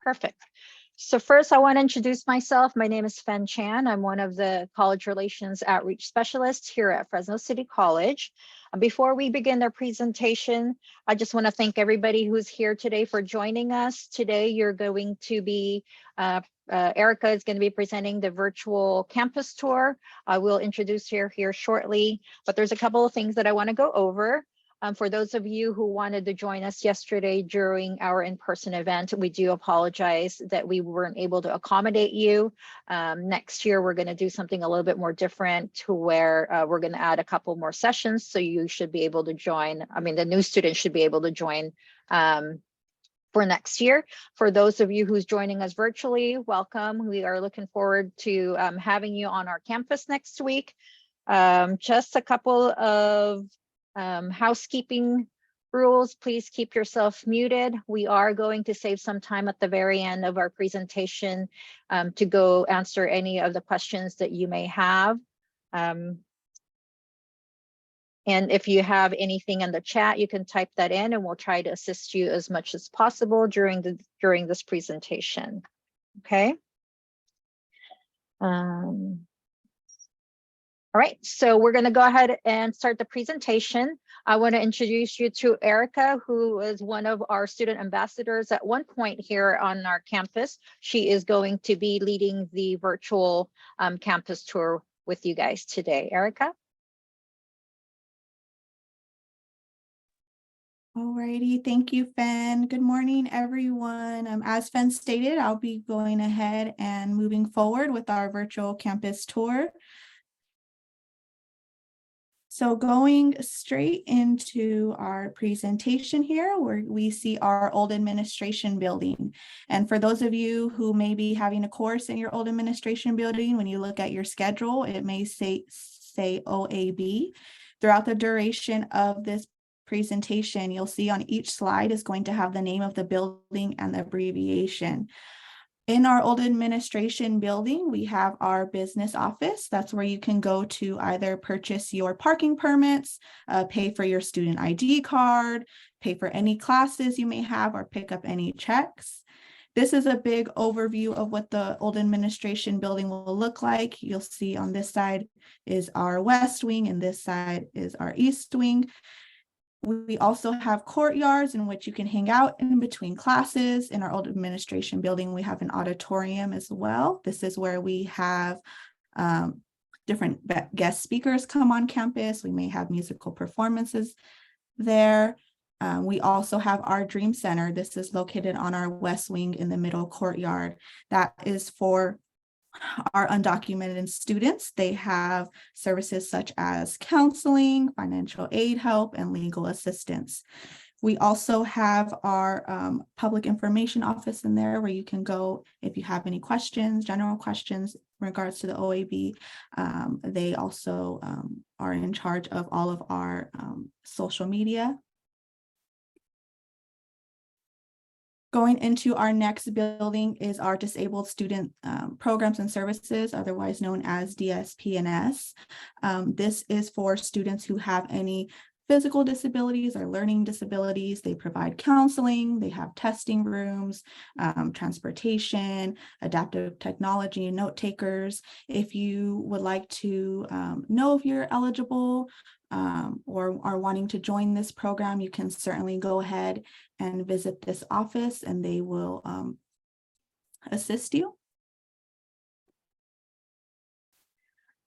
Perfect. So first, I want to introduce myself. My name is Fen Chan. I'm one of the College Relations Outreach Specialists here at Fresno City College. Before we begin our presentation, I just want to thank everybody who's here today for joining us. Today, you're going to be, Erica is going to be presenting the virtual campus tour. I will introduce her here shortly, but there's a couple of things that I want to go over. For those of you who wanted to join us yesterday during our in-person event, we do apologize that we weren't able to accommodate you. Next year, we're going to do something a little bit more different to where we're going to add a couple more sessions. So you should be able to join. I mean, the new students should be able to join for next year. For those of you who's joining us virtually, welcome. We are looking forward to having you on our campus next week. Just a couple of housekeeping rules. Please keep yourself muted. We are going to save some time at the very end of our presentation to go answer any of the questions that you may have. And if you have anything in the chat, you can type that in and we'll try to assist you as much as possible during this presentation. Okay. All right, so we're going to go ahead and start the presentation. I want to introduce you to Erica, who is one of our student ambassadors at one point here on our campus. She is going to be leading the virtual campus tour with you guys today. Erica? Alrighty, thank you, Fen. Good morning, everyone. As Fen stated, I'll be going ahead and moving forward with our virtual campus tour. So going straight into our presentation here, where we see our old administration building. And for those of you who may be having a course in your old administration building, when you look at your schedule, it may say OAB. Throughout the duration of this presentation, you'll see on each slide is going to have the name of the building and the abbreviation. In our old administration building, we have our business office. That's where you can go to either purchase your parking permits, pay for your student ID card, pay for any classes you may have, or pick up any checks. This is a big overview of what the old administration building will look like. You'll see on this side is our west wing and this side is our east wing. We also have courtyards in which you can hang out in between classes. In our old administration building, we have an auditorium as well. This is where we have different guest speakers come on campus. We may have musical performances there. We also have our Dream Center. This is located on our west wing in the middle courtyard. That is for our undocumented students. They have services such as counseling, financial aid help, and legal assistance. We also have our public information office in there where you can go if you have any questions, general questions in regards to the OAB. They also are in charge of all of our social media. Going into our next building is our Disabled Student Programs and Services, otherwise known as DSP&S. This is for students who have any physical disabilities or learning disabilities. They provide counseling, they have testing rooms, transportation, adaptive technology, note takers. If you would like to know if you're eligible or are wanting to join this program, you can certainly go ahead and visit this office and they will assist you.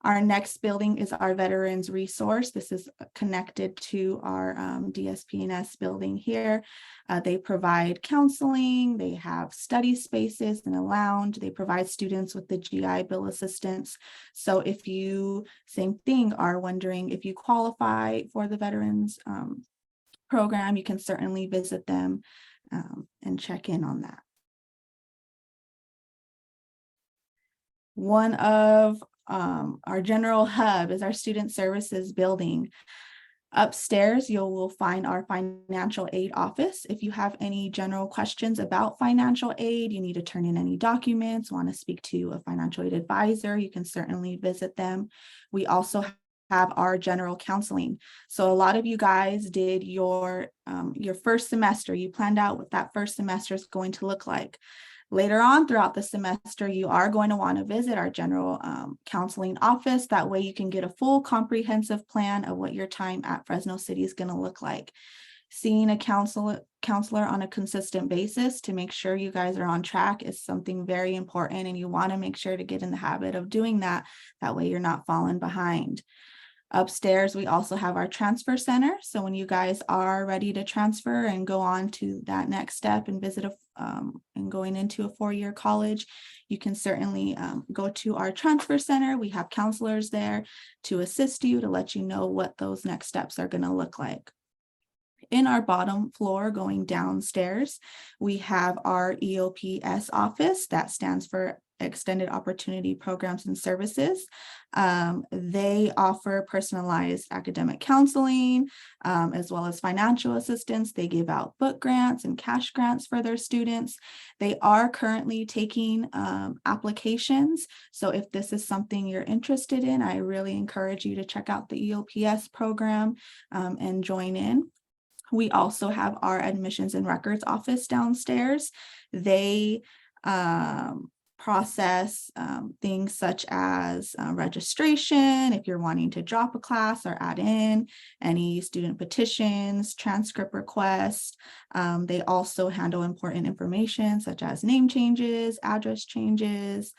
Our next building is our Veterans Resource. This is connected to our DSP&S building here. They provide counseling, they have study spaces and a lounge. They provide students with the GI Bill assistance. So if you, same thing, are wondering if you qualify for the Veterans program, you can certainly visit them and check in on that. One of our general hub is our student services building. Upstairs, you will find our financial aid office. If you have any general questions about financial aid, you need to turn in any documents, want to speak to a financial aid advisor, you can certainly visit them. We also have our general counseling. So a lot of you guys did your first semester. You planned out what that first semester is going to look like. Later on throughout the semester, you are going to want to visit our general counseling office. That way you can get a full comprehensive plan of what your time at Fresno City is going to look like. Seeing a counselor on a consistent basis to make sure you guys are on track is something very important, and you want to make sure to get in the habit of doing that. That way you're not falling behind. Upstairs, we also have our transfer center. So when you guys are ready to transfer and go on to that next step and visit and going into a 4-year college, you can certainly go to our transfer center. We have counselors there to assist you, to let you know what those next steps are going to look like. In our bottom floor, going downstairs, we have our EOPS office. That stands for Extended Opportunity Programs and Services. They offer personalized academic counseling, as well as financial assistance. They give out book grants and cash grants for their students. They are currently taking applications. So if this is something you're interested in, I really encourage you to check out the EOPS program and join in. We also have our admissions and records office downstairs. They process things such as registration, if you're wanting to drop a class or add in, any student petitions, transcript requests. They also handle important information such as name changes, address changes.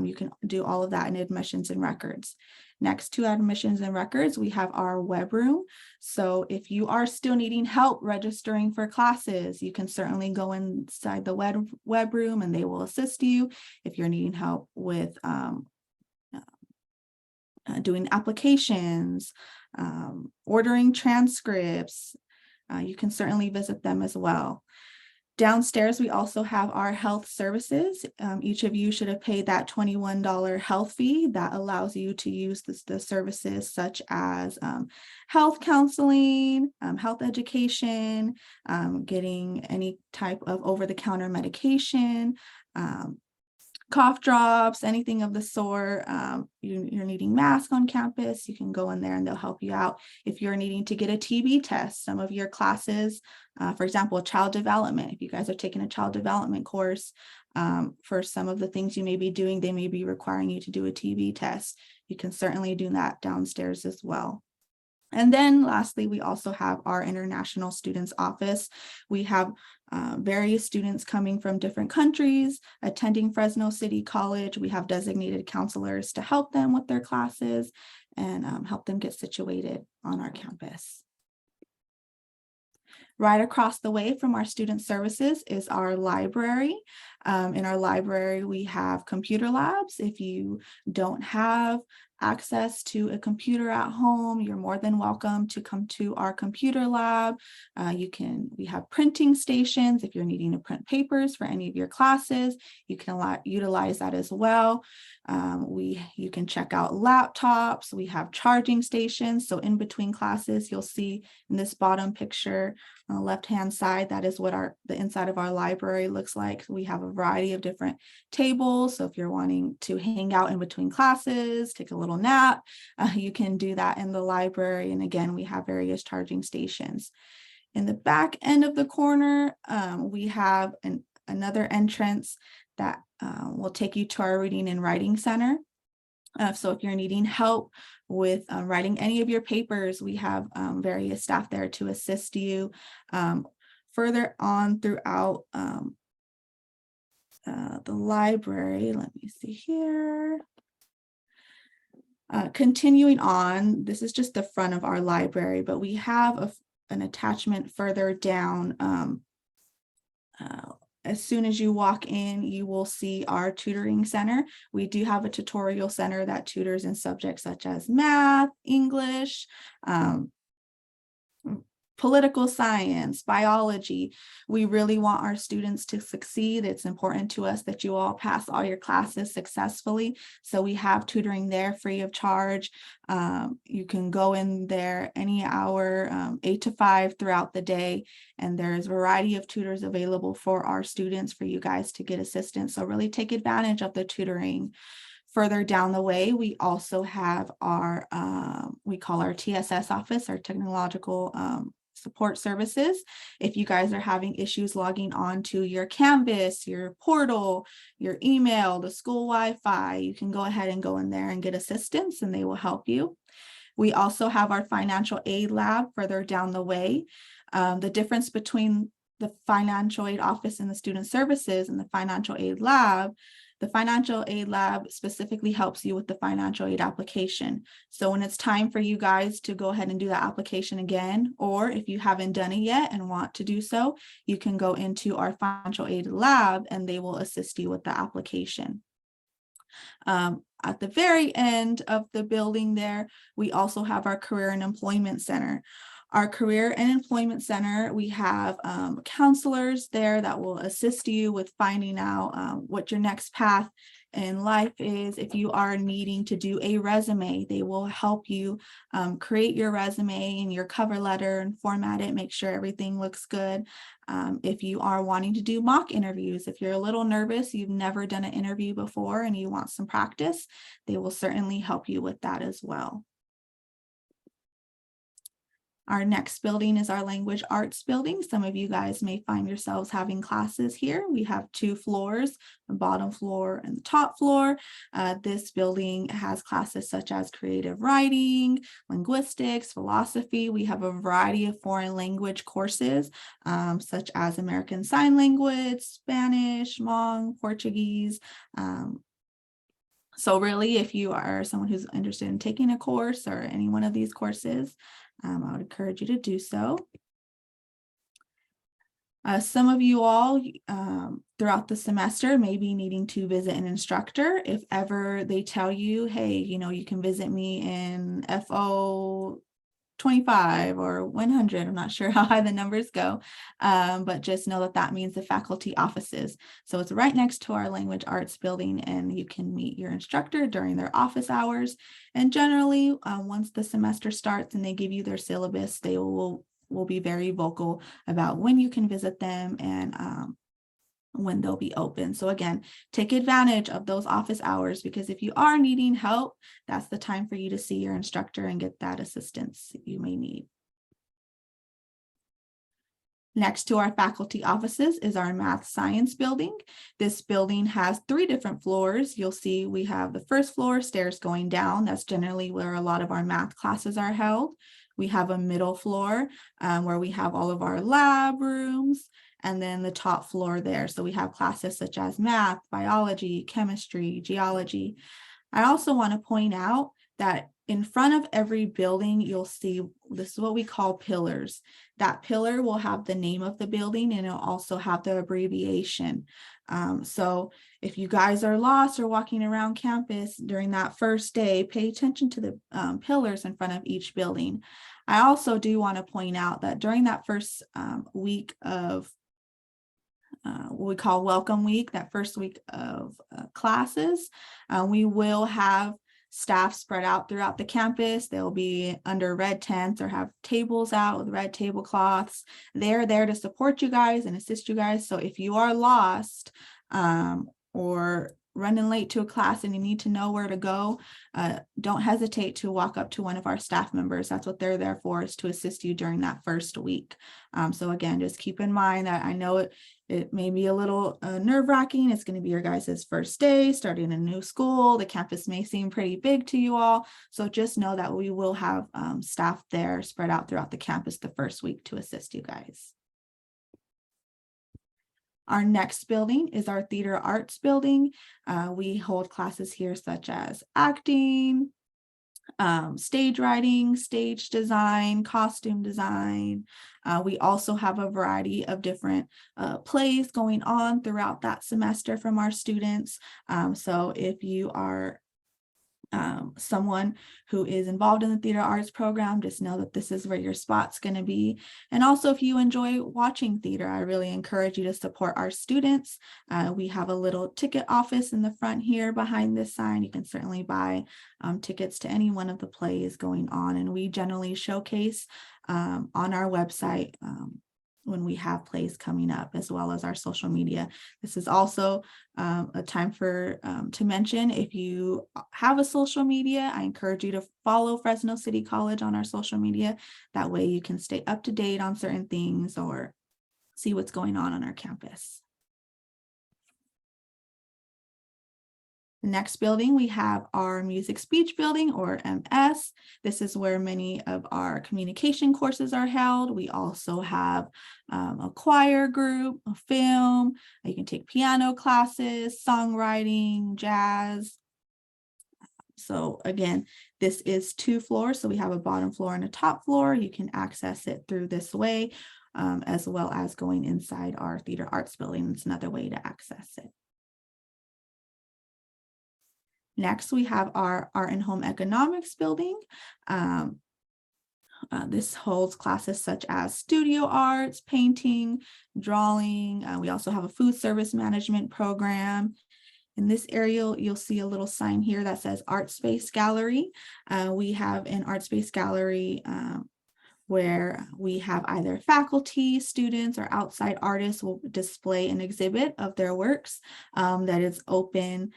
You can do all of that in admissions and records. Next to admissions and records, we have our web room. So if you are still needing help registering for classes, you can certainly go inside the web room and they will assist you. If you're needing help with doing applications, ordering transcripts, you can certainly visit them as well. Downstairs, we also have our health services. Each of you should have paid that $21 health fee that allows you to use the services such as health counseling, health education, getting any type of over-the-counter medication, cough drops, anything of the sort. You're needing masks on campus, you can go in there and they'll help you out. If you're needing to get a TB test, some of your classes, for example, child development, if you guys are taking a child development course, for some of the things you may be doing, they may be requiring you to do a TB test. You can certainly do that downstairs as well. And then lastly, we also have our international students office. We have various students coming from different countries attending Fresno City College. We have designated counselors to help them with their classes and help them get situated on our campus. Right across the way from our student services is our library. In our library, we have computer labs. If you don't have access to a computer at home, you're more than welcome to come to our computer lab. We have printing stations. If you're needing to print papers for any of your classes, you can utilize that as well. You can check out laptops. We have charging stations. So in between classes, you'll see in this bottom picture on the left-hand side, that is what the inside of our library looks like. We have a variety of different tables. So if you're wanting to hang out in between classes, take a little nap, you can do that in the library. And again, we have various charging stations. In the back end of the corner, we have another entrance that will take you to our reading and writing center. So if you're needing help with writing any of your papers, we have various staff there to assist you. Further on throughout the library, let me see here. Continuing on, this is just the front of our library, but we have an attachment further down. As soon as you walk in, you will see our tutoring center. We do have a tutorial center that tutors in subjects such as math, English, political science, biology. We really want our students to succeed. It's important to us that you all pass all your classes successfully. So we have tutoring there free of charge. You can go in there any hour, 8 to 5 throughout the day. And there's a variety of tutors available for our students for you guys to get assistance. So really take advantage of the tutoring. Further down the way, we also have our, we call our TSS office, our technological support services. If you guys are having issues logging on to your Canvas, your portal, your email, the school Wi-Fi, you can go ahead and go in there and get assistance, and they will help you. We also have our financial aid lab further down the way. The difference between the financial aid office and the student services and the financial aid lab, the financial aid lab specifically helps you with the financial aid application. So when it's time for you guys to go ahead and do that application again, or if you haven't done it yet and want to do so, you can go into our financial aid lab and they will assist you with the application. At the very end of the building there, we also have our Career and Employment Center. Our Career and Employment Center, we have counselors there that will assist you with finding out what your next path in life is. If you are needing to do a resume, they will help you create your resume and your cover letter and format it, make sure everything looks good. If you are wanting to do mock interviews, if you're a little nervous, you've never done an interview before and you want some practice, they will certainly help you with that as well. Our next building is our language arts building. Some of you guys may find yourselves having classes here. We have 2 floors, the bottom floor and the top floor. This building has classes such as creative writing, linguistics, philosophy. We have a variety of foreign language courses, such as American Sign Language, Spanish, Hmong, Portuguese. So really, if you are someone who's interested in taking a course or any one of these courses, I would encourage you to do so. Some of you all throughout the semester may be needing to visit an instructor. If ever they tell you, hey, you can visit me in FO 25 or 100, I'm not sure how high the numbers go, but just know that that means the faculty offices. So it's right next to our language arts building, and you can meet your instructor during their office hours. And generally, once the semester starts and they give you their syllabus, they will be very vocal about when you can visit them and when they'll be open. So again, take advantage of those office hours, because if you are needing help, that's the time for you to see your instructor and get that assistance you may need. Next to our faculty offices is our math science building. This building has 3 different floors. You'll see we have the first floor, stairs going down. That's generally where a lot of our math classes are held. We have a middle floor where we have all of our lab rooms, and then the top floor there. So we have classes such as math, biology, chemistry, geology. I also want to point out that in front of every building, you'll see this is what we call pillars. That pillar will have the name of the building, and it'll also have the abbreviation. So if you guys are lost or walking around campus during that first day, pay attention to the pillars in front of each building. I also do want to point out that during that first week of what we call welcome week, that first week of classes, we will have staff spread out throughout the campus. They'll be under red tents or have tables out with red tablecloths. They're there to support you guys and assist you guys. So if you are lost or running late to a class and you need to know where to go, don't hesitate to walk up to one of our staff members. That's what they're there for, is to assist you during that first week. So again, just keep in mind that I know it may be a little nerve-wracking. It's going to be your guys' first day starting a new school. The campus may seem pretty big to you all. So just know that we will have staff there spread out throughout the campus the first week to assist you guys. Our next building is our theater arts building. We hold classes here such as acting, stage writing, stage design, costume design. We also have a variety of different plays going on throughout that semester from our students. So if you are someone who is involved in the theater arts program, just know that this is where your spot's going to be. And also, if you enjoy watching theater, I really encourage you to support our students. We have a little ticket office in the front here behind this sign. You can certainly buy tickets to any one of the plays going on, and we generally showcase on our website when we have plays coming up, as well as our social media. This is also a time for to mention, if you have a social media, I encourage you to follow Fresno City College on our social media. That way you can stay up to date on certain things or see what's going on our campus. The next building, we have our music speech building, or MS. This is where many of our communication courses are held. We also have a choir group, a film. You can take piano classes, songwriting, jazz. So again, this is 2 floors. So we have a bottom floor and a top floor. You can access it through this way, as well as going inside our theater arts building. It's another way to access it. Next, we have our art and home economics building. This holds classes such as studio arts, painting, drawing. We also have a food service management program. In this area, you'll see a little sign here that says Art Space Gallery. We have an Art Space Gallery where we have either faculty, students, or outside artists will display an exhibit of their works that is open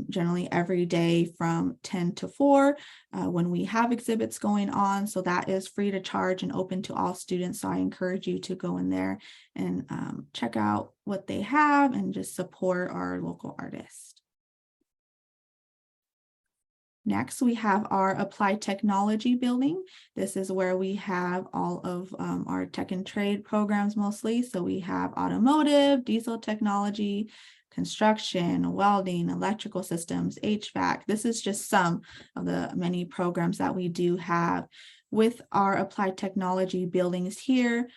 generally every day from 10 to 4 when we have exhibits going on. So that is free to charge and open to all students. So I encourage you to go in there and check out what they have and just support our local artists. Next, we have our applied technology building. This is where we have all of our tech and trade programs mostly. So we have automotive, diesel technology, construction, welding, electrical systems, HVAC. This is just some of the many programs that we do have. With our applied technology buildings here,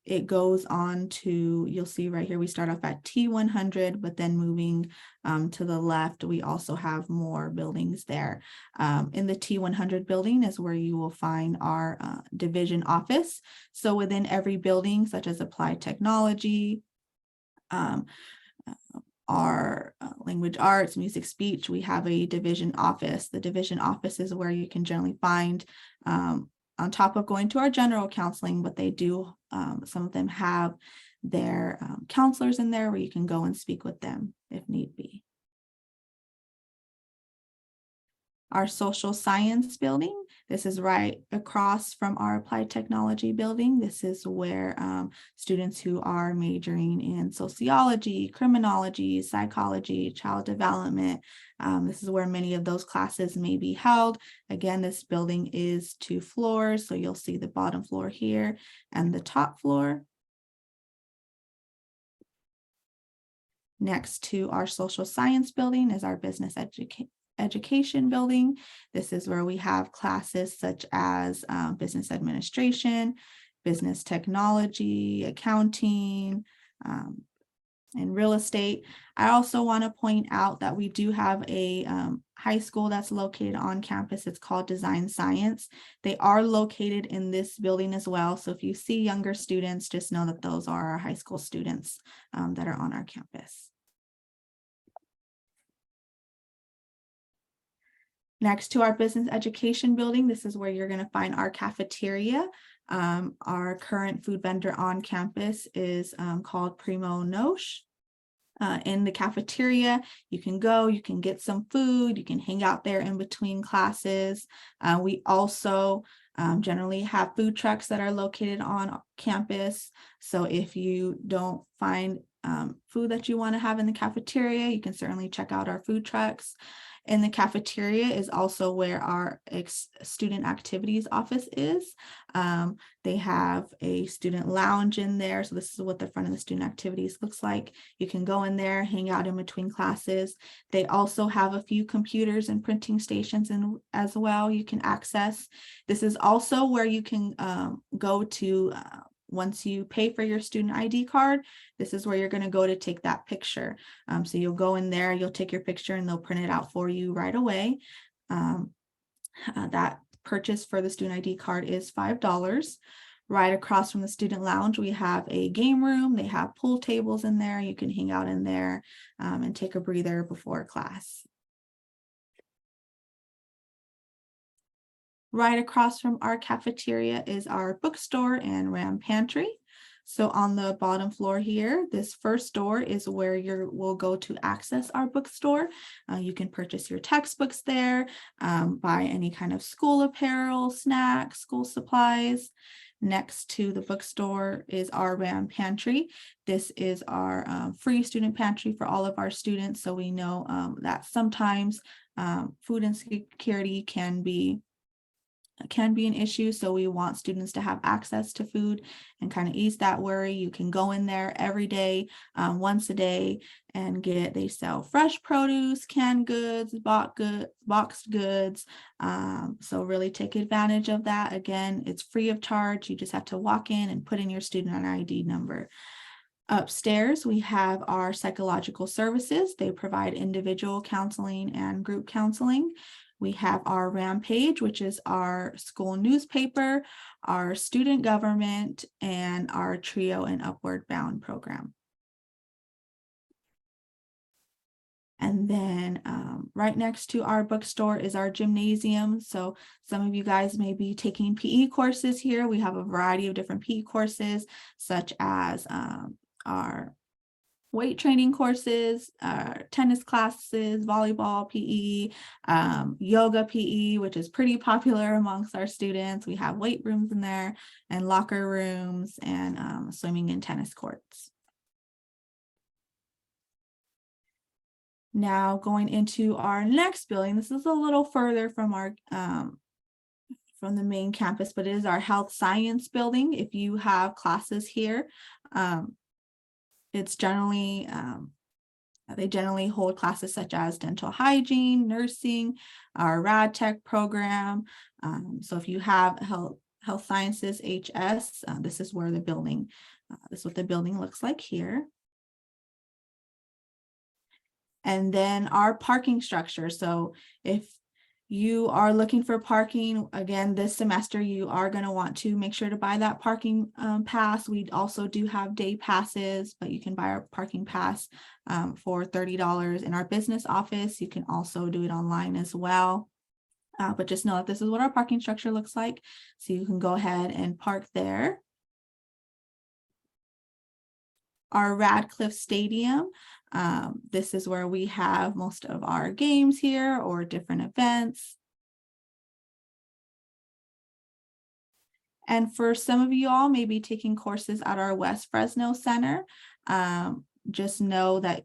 it goes on to, you'll see right here, we start off at T100, but then moving to the left, we also have more buildings there. In the T100 building is where you will find our division office. So within every building, such as applied technology, our language arts, music speech, we have a division office. The division office is where you can generally find, on top of going to our general counseling, but they do, some of them have their counselors in there where you can go and speak with them if need be. Our social science building, this is right across from our applied technology building. This is where students who are majoring in sociology, criminology, psychology, child development, this is where many of those classes may be held. Again, this building is 2 floors, so you'll see the bottom floor here and the top floor. Next to our social science building is our business education building. This is where we have classes such as business administration, business technology, accounting, and real estate. I also want to point out that we do have a high school that's located on campus. It's called Design Science. They are located in this building as well. So if you see younger students, just know that those are our high school students that are on our campus. Next to our business education building, this is where you're going to find our cafeteria. Our current food vendor on campus is called Primo Noche. In the cafeteria, you can go, you can get some food, you can hang out there in between classes. We also generally have food trucks that are located on campus. So if you don't find food that you want to have in the cafeteria, you can certainly check out our food trucks. In the cafeteria is also where our student activities office is. They have a student lounge in there. So this is what the front of the student activities looks like. You can go in there, hang out in between classes. They also have a few computers and printing stations as well you can access. This is also where you can go to once you pay for your student ID card. This is where you're going to go to take that picture. So you'll go in there, you'll take your picture and they'll print it out for you right away. That purchase for the student ID card is $5. Right across from the student lounge, we have a game room. They have pool tables in there. You can hang out in there and take a breather before class. Right across from our cafeteria is our bookstore and RAM pantry. So on the bottom floor here, this first door is where we'll go to access our bookstore. You can purchase your textbooks there, buy any kind of school apparel, snacks, school supplies. Next to the bookstore is our RAM pantry. This is our free student pantry for all of our students. So we know that sometimes food insecurity can be an issue. So we want students to have access to food and kind of ease that worry. You can go in there every day, once a day, and they sell fresh produce, canned goods, boxed goods. So really take advantage of that. Again, it's free of charge. You just have to walk in and put in your student ID number. Upstairs, we have our psychological services. They provide individual counseling and group counseling. We have our RAM page, which is our school newspaper, our student government, and our TRIO and Upward Bound program. And then right next to our bookstore is our gymnasium. So some of you guys may be taking PE courses here. We have a variety of different PE courses, such as our weight training courses, tennis classes, volleyball PE, yoga PE, which is pretty popular amongst our students. We have weight rooms in there and locker rooms and swimming and tennis courts. Now going into our next building, this is a little further from our from the main campus, but it is our health science building. If you have classes here, it's generally they generally hold classes such as dental hygiene, nursing, our rad tech program. So if you have health sciences HS, this is where the building, this is what the building looks like here. And then our parking structure. So if you are looking for parking, again, this semester, you are going to want to make sure to buy that parking pass. We also do have day passes, but you can buy our parking pass for $30 in our business office. You can also do it online as well. But just know that this is what our parking structure looks like. So you can go ahead and park there. Our Radcliffe Stadium. This is where we have most of our games here or different events. And for some of you all may be taking courses at our West Fresno Center, just know that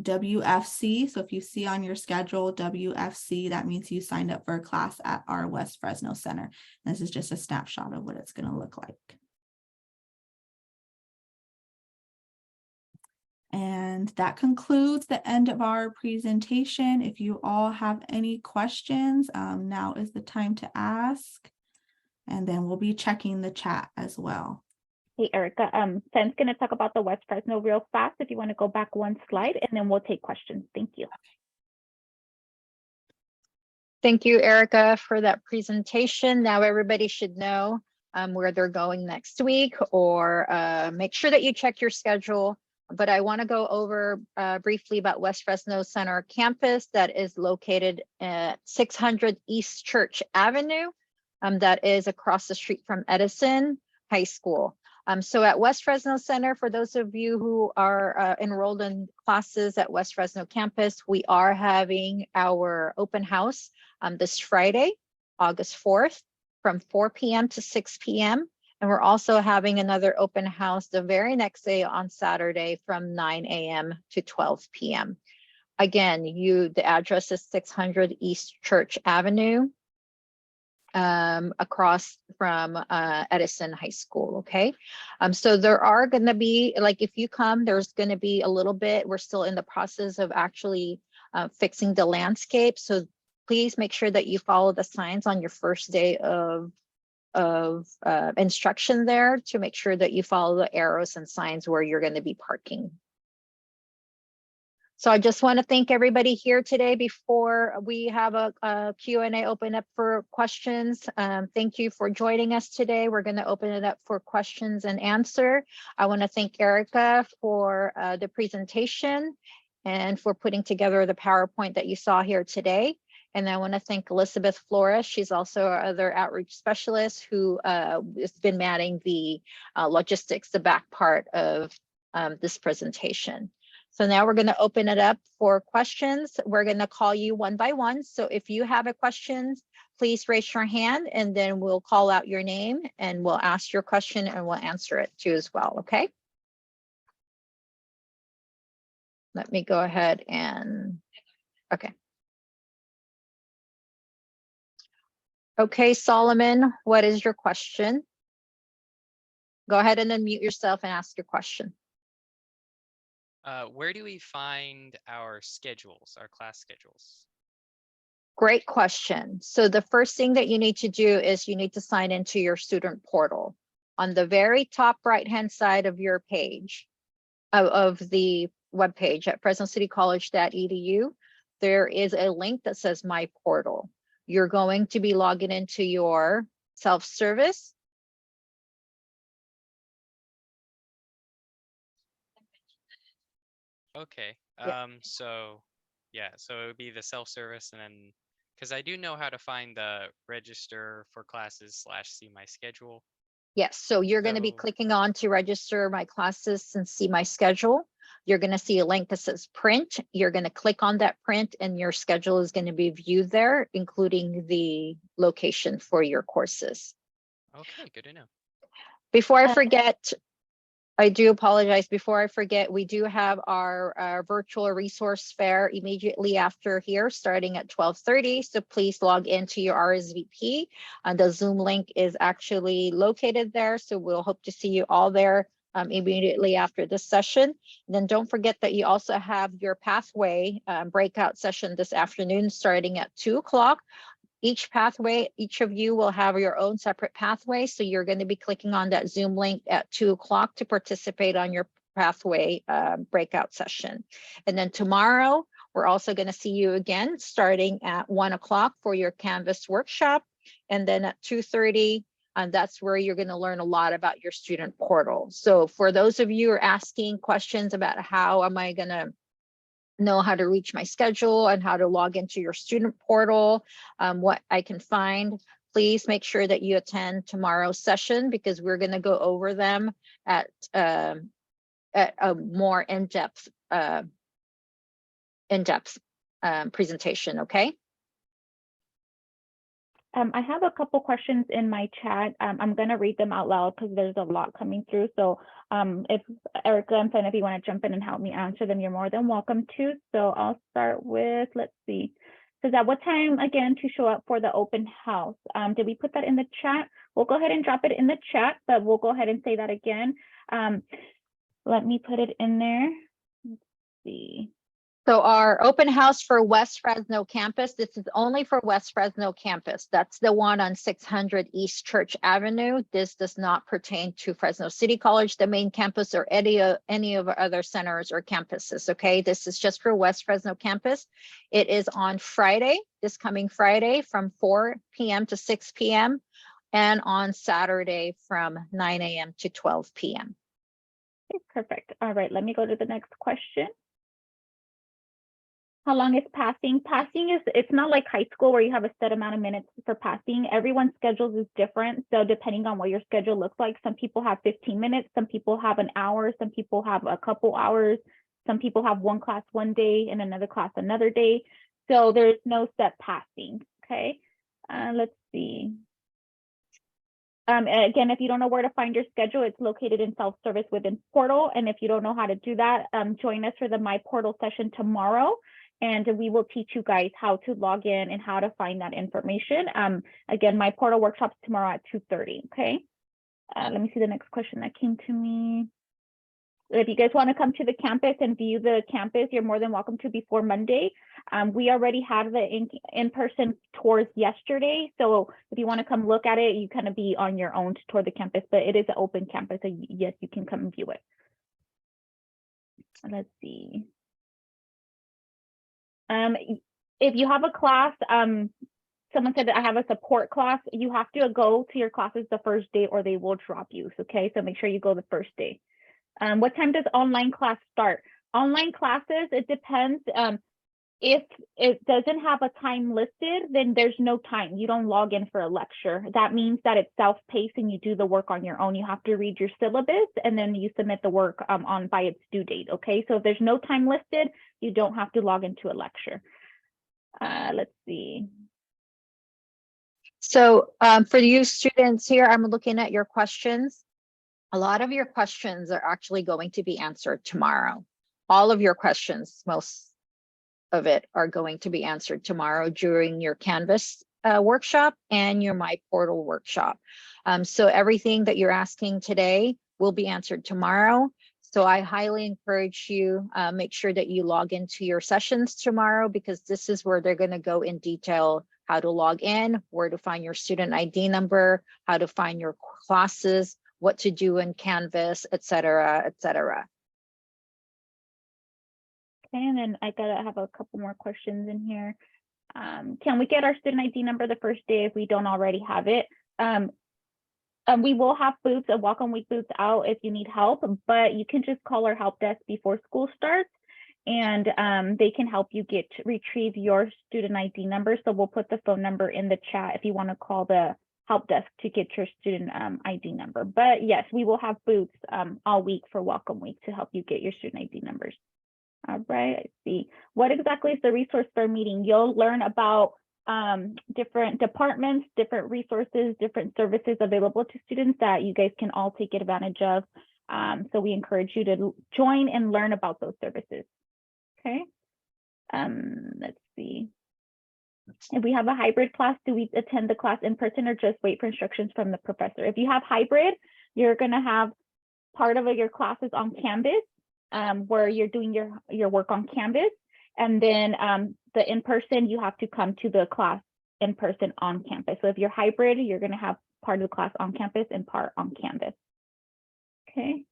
WFC, so if you see on your schedule WFC, that means you signed up for a class at our West Fresno Center. And this is just a snapshot of what it's going to look like. And that concludes the end of our presentation. If you all have any questions, now is the time to ask. And then we'll be checking the chat as well. Hey, Erica, Sam's going to talk about the West Fresno real fast. If you want to go back one slide, and then we'll take questions. Thank you. Thank you, Erica, for that presentation. Now everybody should know where they're going next week, or make sure that you check your schedule. But I want to go over briefly about West Fresno Center campus that is located at 600 East Church Avenue. That is across the street from Edison High School. So at West Fresno Center, for those of you who are enrolled in classes at West Fresno campus, we are having our open house this Friday, August 4th, from 4 p.m. to 6 p.m. And we're also having another open house the very next day on Saturday from 9 a.m. to 12 p.m. Again, the address is 600 East Church Avenue, across from Edison High School. Okay. So there are going to be, like, if you come, there's going to be a little bit, we're still in the process of actually fixing the landscape. So please make sure that you follow the signs on your first day of instruction there, to make sure that you follow the arrows and signs where you're going to be parking. So I just want to thank everybody here today before we have a Q&A open up for questions. Thank you for joining us today. We're going to open it up for questions and answer. I want to thank Erica for the presentation and for putting together the PowerPoint that you saw here today. And I want to thank Elizabeth Flores. She's also our other outreach specialist who has been manning the logistics, the back part of this presentation. So now we're going to open it up for questions. We're going to call you one by one. So if you have a question, please raise your hand and then we'll call out your name and we'll ask your question and we'll answer it too as well, okay? Let me go ahead and, okay. Okay, Solomon, what is your question? Go ahead and unmute yourself and ask your question. Where do we find our schedules, our class schedules? Great question. So the first thing that you need to do is you need to sign into your student portal. On the very top right-hand side of your page, of the webpage at fresnocitycollege.edu, there is a link that says My Portal. You're going to be logging into your self-service. Okay. Yeah. So yeah, so it would be the self-service and then because I do know how to find the register for classes / see my schedule. Yes, so you're going to be So- clicking on to register my classes and see my schedule. You're going to see a link that says print. You're going to click on that print and your schedule is going to be viewed there, including the location for your courses. Okay, good to know. Before I forget, I do apologize. Before I forget, we do have our virtual resource fair immediately after here, starting at 12:30. So please log into your RSVP. The Zoom link is actually located there. So we'll hope to see you all there immediately after this session. And then don't forget that you also have your pathway breakout session this afternoon, starting at 2 o'clock. Each pathway, each of you will have your own separate pathway. So you're going to be clicking on that Zoom link at 2 o'clock to participate on your pathway breakout session. And then tomorrow, we're also going to see you again, starting at 1 o'clock for your Canvas workshop. And then at 2:30, that's where you're going to learn a lot about your student portal. So for those of you who are asking questions about how am I going to know how to reach my schedule and how to log into your student portal, what I can find, please make sure that you attend tomorrow's session because we're going to go over them at a more in-depth presentation, okay? I have a couple questions in my chat. I'm going to read them out loud because there's a lot coming through. So if Erica and Fen, if you want to jump in and help me answer them, you're more than welcome to. So I'll start with, let's see. So at what time again to show up for the open house? Did we put that in the chat? We'll go ahead and drop it in the chat, but we'll go ahead and say that again. Let me put it in there. Let's see. So our open house for West Fresno campus, this is only for West Fresno campus. That's the one on 600 East Church Avenue. This does not pertain to Fresno City College, the main campus, or any of our other centers or campuses, okay? This is just for West Fresno campus. It is on Friday, this coming Friday from 4 p.m. to 6 p.m. and on Saturday from 9 a.m. to 12 p.m. Okay, perfect. All right, let me go to the next question. How long is passing? Passing is, it's not like high school where you have a set amount of minutes for passing. Everyone's schedules is different. So depending on what your schedule looks like, some people have 15 minutes, some people have an hour, some people have a couple hours, some people have one class one day and another class another day. So there's no set passing, okay? Let's see. Again, if you don't know where to find your schedule, it's located in self-service within Portal. And if you don't know how to do that, join us for the My Portal session tomorrow. And we will teach you guys how to log in and how to find that information. Again, My Portal workshops tomorrow at 2:30, okay? Let me see the next question that came to me. If you guys want to come to the campus and view the campus, you're more than welcome to before Monday. We already had the in-person tours yesterday. So if you want to come look at it, you kind of be on your own to tour the campus, but it is an open campus. So yes, you can come and view it. Let's see. If you have a class, someone said that I have a support class, you have to go to your classes the first day or they will drop you, okay? So make sure you go the first day. What time does online class start? Online classes, it depends. If it doesn't have a time listed, then there's no time. You don't log in for a lecture. That means that it's self-paced and you do the work on your own. You have to read your syllabus and then you submit the work on by its due date. Okay, so if there's no time listed, you don't have to log into a lecture. Let's see. So for you students here, I'm looking at your questions. A lot of your questions are actually going to be answered tomorrow. All of your questions, most of it, are going to be answered tomorrow during your Canvas workshop and your My Portal workshop. So everything that you're asking today will be answered tomorrow. So I highly encourage you, make sure that you log into your sessions tomorrow, because this is where they're going to go in detail how to log in, where to find your student ID number, how to find your classes, what to do in Canvas, et cetera, et cetera. Okay, and then I gotta have a couple more questions in here. Can we get our student ID number the first day if we don't already have it? We will have booths, a welcome week booths out if you need help, but you can just call our help desk before school starts, and they can help you retrieve your student ID number. So we'll put the phone number in the chat if you want to call the help desk to get your student ID number. But yes, we will have booths all week for welcome week to help you get your student ID numbers. All right, I see. What exactly is the resource fair meeting? You'll learn about different departments, different resources, different services available to students that you guys can all take advantage of. So we encourage you to join and learn about those services. Okay. Let's see. If we have a hybrid class, do we attend the class in person or just wait for instructions from the professor? If you have hybrid, you're going to have part of your classes on Canvas, where you're doing your work on Canvas. And then the in-person, you have to come to the class in person on campus. So if you're hybrid, you're going to have part of the class on campus and part on Canvas. Okay.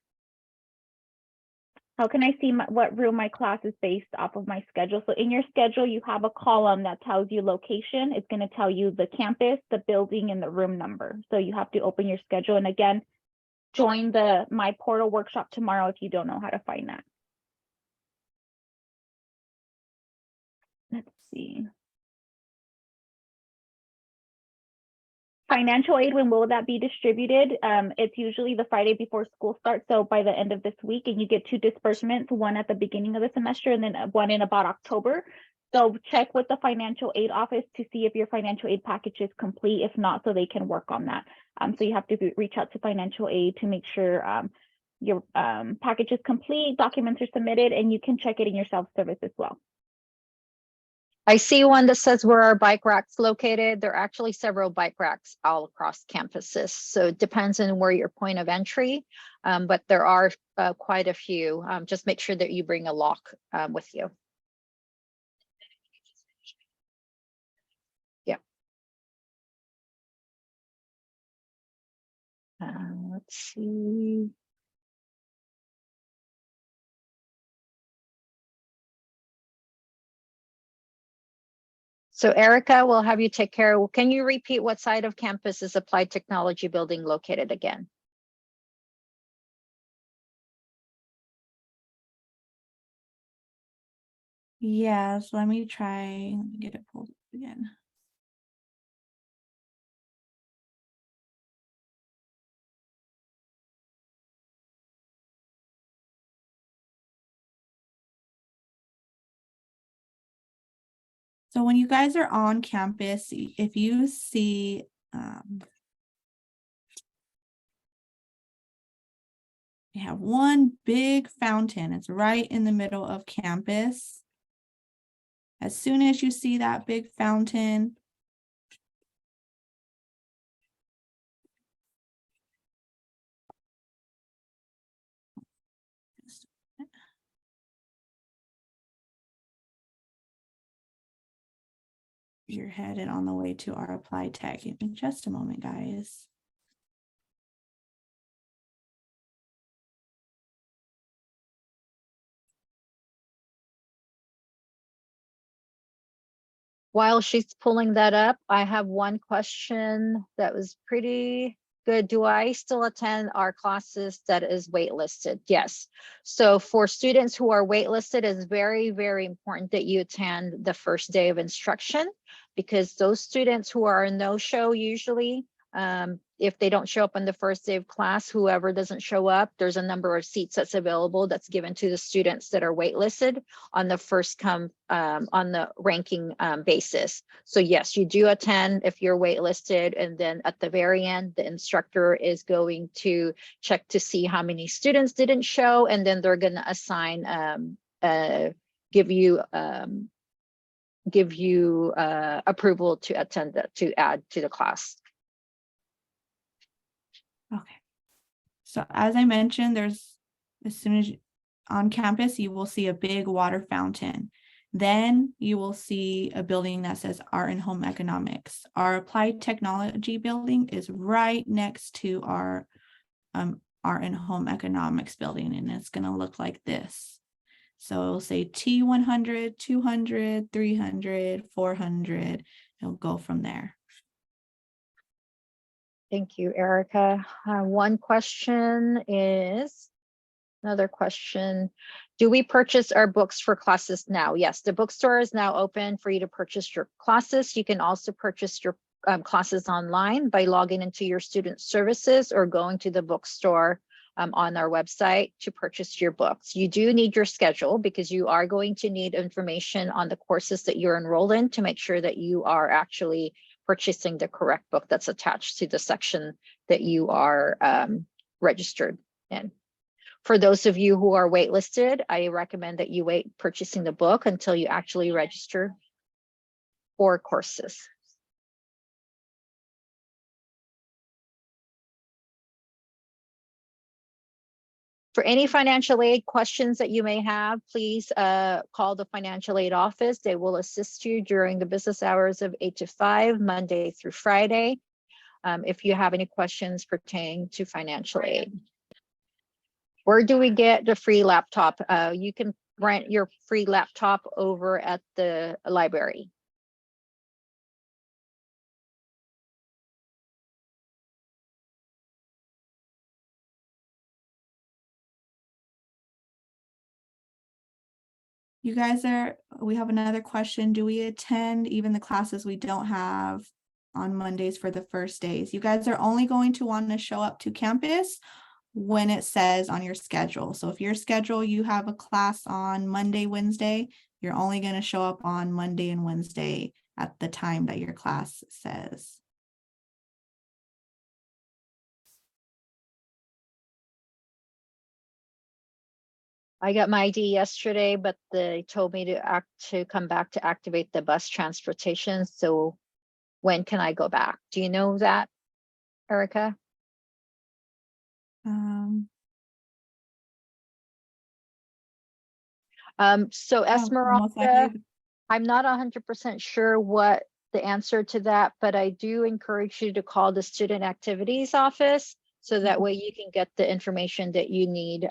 How can I see what room my class is based off of my schedule? So in your schedule, you have a column that tells you location. It's going to tell you the campus, the building, and the room number. So you have to open your schedule. And again, join the My Portal workshop tomorrow if you don't know how to find that. Let's see. Financial aid, when will that be distributed? It's usually the Friday before school starts, so by the end of this week, and you get 2 disbursements, one at the beginning of the semester and then one in about October. So check with the financial aid office to see if your financial aid package is complete. If not, so they can work on that. So you have to reach out to financial aid to make sure your package is complete, documents are submitted, and you can check it in your self-service as well. I see one that says where are bike racks located. There are actually several bike racks all across campuses. So it depends on where your point of entry, but there are quite a few. Just make sure that you bring a lock with you. Yeah. Let's see. So Erica, we'll have you take care. Can you repeat what side of campus is Applied Technology Building located again? Yes, let me get it pulled up again. So when you guys are on campus, if you see we have one big fountain. It's right in the middle of campus. As soon as you see that big fountain, you're headed on the way to our Applied Tech. Give me just a moment, guys. While she's pulling that up, I have one question that was pretty good. Do I still attend our classes that is waitlisted? Yes. So for students who are waitlisted, it's very, very important that you attend the first day of instruction, because those students who are a no-show usually, if they don't show up on the first day of class, whoever doesn't show up, there's a number of seats that's available that's given to the students that are waitlisted on the first come on the ranking basis. So yes, you do attend if you're waitlisted, and then at the very end, the instructor is going to check to see how many students didn't show, and then they're going to assign give you approval to attend to add to the class. Okay. So as I mentioned, as soon as on campus, you will see a big water fountain. Then you will see a building that says Art and Home Economics. Our Applied Technology building is right next to our Art and Home Economics building, and it's going to look like this. So it'll say T100, 200, 300, 400. It'll go from there. Thank you, Erica. One question is, another question. Do we purchase our books for classes now? Yes, the bookstore is now open for you to purchase your classes. You can also purchase your classes online by logging into your student services or going to the bookstore on our website to purchase your books. You do need your schedule because you are going to need information on the courses that you're enrolled in to make sure that you are actually purchasing the correct book that's attached to the section that you are registered in. For those of you who are waitlisted, I recommend that you wait purchasing the book until you actually register for courses. For any financial aid questions that you may have, please call the financial aid office. They will assist you during the business hours of 8 to 5, Monday through Friday, if you have any questions pertaining to financial aid. Where do we get the free laptop? You can rent your free laptop over at the library. You guys we have another question. Do we attend even the classes we don't have on Mondays for the first days? You guys are only going to want to show up to campus when it says on your schedule. So if your schedule, you have a class on Monday, Wednesday, you're only going to show up on Monday and Wednesday at the time that your class says. I got my ID yesterday, but they told me to come back to activate the bus transportation. So when can I go back? Do you know that, Erica? So Esmeralda, I'm not 100% sure what the answer to that, but I do encourage you to call the student activities office so that way you can get the information that you need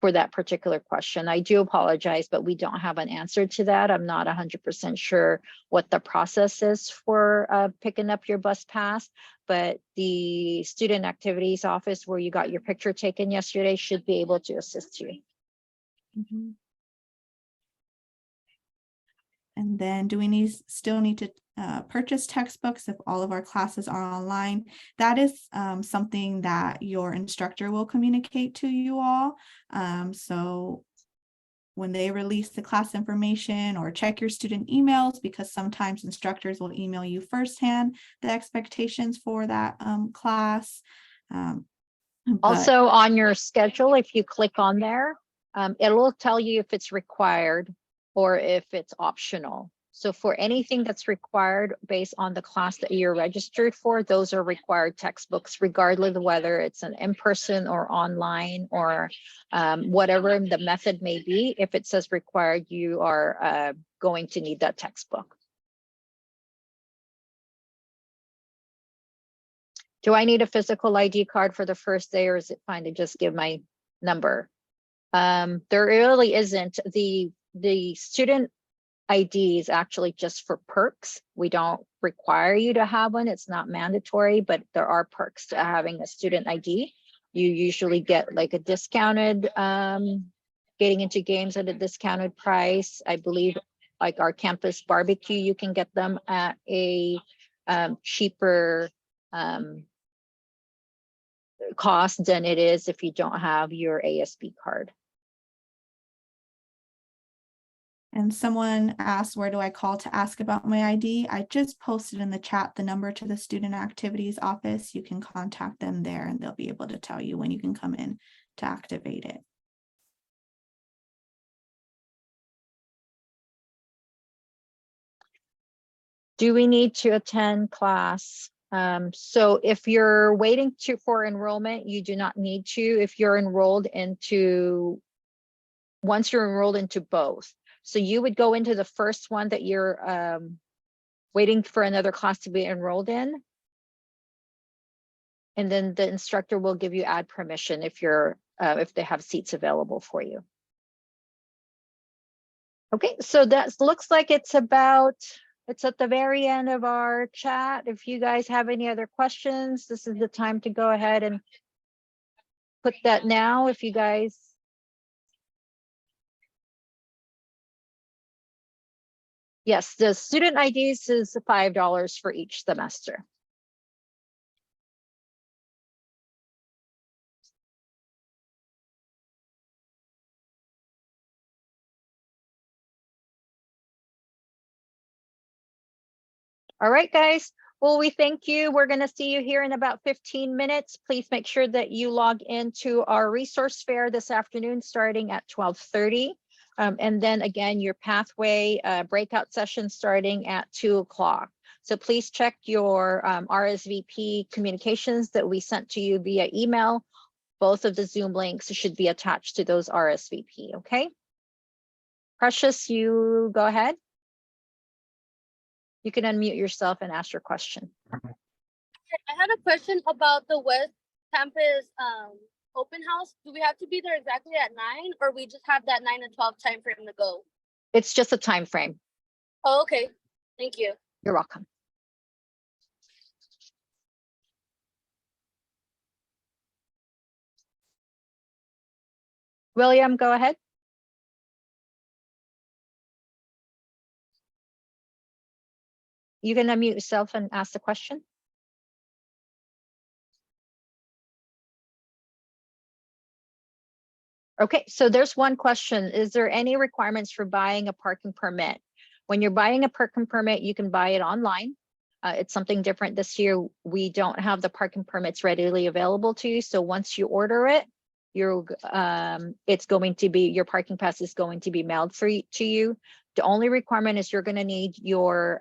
for that particular question. I do apologize, but we don't have an answer to that. I'm not 100% sure what the process is for picking up your bus pass, but the student activities office where you got your picture taken yesterday should be able to assist you. Mm-hmm. And then do we still need to purchase textbooks if all of our classes are online? That is something that your instructor will communicate to you all. So when they release the class information, or check your student emails, because sometimes instructors will email you firsthand the expectations for that class. Also on your schedule, if you click on there, it will tell you if it's required or if it's optional. So for anything that's required based on the class that you're registered for, those are required textbooks, regardless of whether it's an in-person or online or whatever the method may be. If it says required, you are going to need that textbook. Do I need a physical ID card for the first day, or is it fine to just give my number? There really isn't. The student ID is actually just for perks. We don't require you to have one. It's not mandatory, but there are perks to having a student ID. You usually get like a discounted, getting into games at a discounted price. I believe like our campus barbecue, you can get them at a cheaper cost than it is if you don't have your ASB card. And someone asked, where do I call to ask about my ID? I just posted in the chat the number to the student activities office. You can contact them there and they'll be able to tell you when you can come in to activate it. Do we need to attend class? So if you're waiting for enrollment, you do not need to. If you're enrolled into, once you're enrolled into both. So you would go into the first one that you're waiting for another class to be enrolled in. And then the instructor will give you add permission if if they have seats available for you. Okay, so that looks like it's at the very end of our chat. If you guys have any other questions, this is the time to go ahead and put that now. If you guys. Yes, the student IDs is $5 for each semester. All right, guys. Well, we thank you. We're going to see you here in about 15 minutes. Please make sure that you log into our resource fair this afternoon, starting at 12:30. And then again, your pathway breakout session starting at 2 o'clock. So please check your RSVP communications that we sent to you via email. Both of the Zoom links should be attached to those RSVP, okay? Precious, you go ahead. You can unmute yourself and ask your question. I had a question about the West Campus open house. Do we have to be there exactly at 9, or we just have that 9 to 12 time frame to go? It's just a time frame. Oh, okay. Thank you. You're welcome. William, go ahead. You can unmute yourself and ask the question. Okay, so there's one question. Is there any requirements for buying a parking permit? When you're buying a parking permit, you can buy it online. It's something different this year. We don't have the parking permits readily available to you. So once you order it, it's going to be, your parking pass is going to be mailed to you. The only requirement is you're going to need your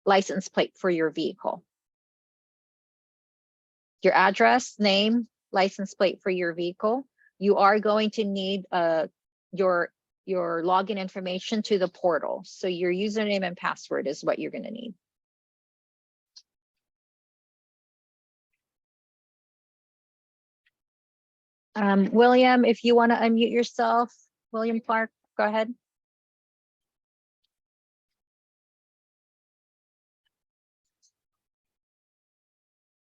license plate for your vehicle. Your address, name, license plate for your vehicle. You are going to need your login information to the portal. So your username and password is what you're going to need. William, if you want to unmute yourself, William Clark, go ahead.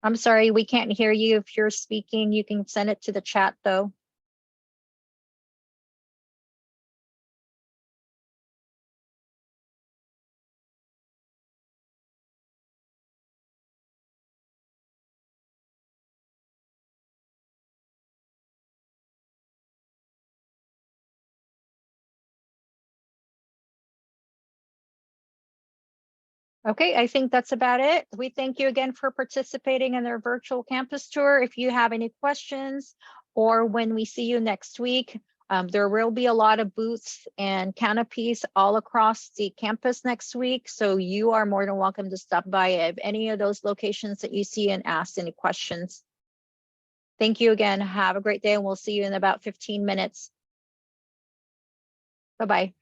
I'm sorry, we can't hear you. If you're speaking, you can send it to the chat though. Okay, I think that's about it. We thank you again for participating in our virtual campus tour. If you have any questions or when we see you next week, there will be a lot of booths and canopies all across the campus next week. So you are more than welcome to stop by at any of those locations that you see and ask any questions. Thank you again. Have a great day and we'll see you in about 15 minutes. Bye-bye.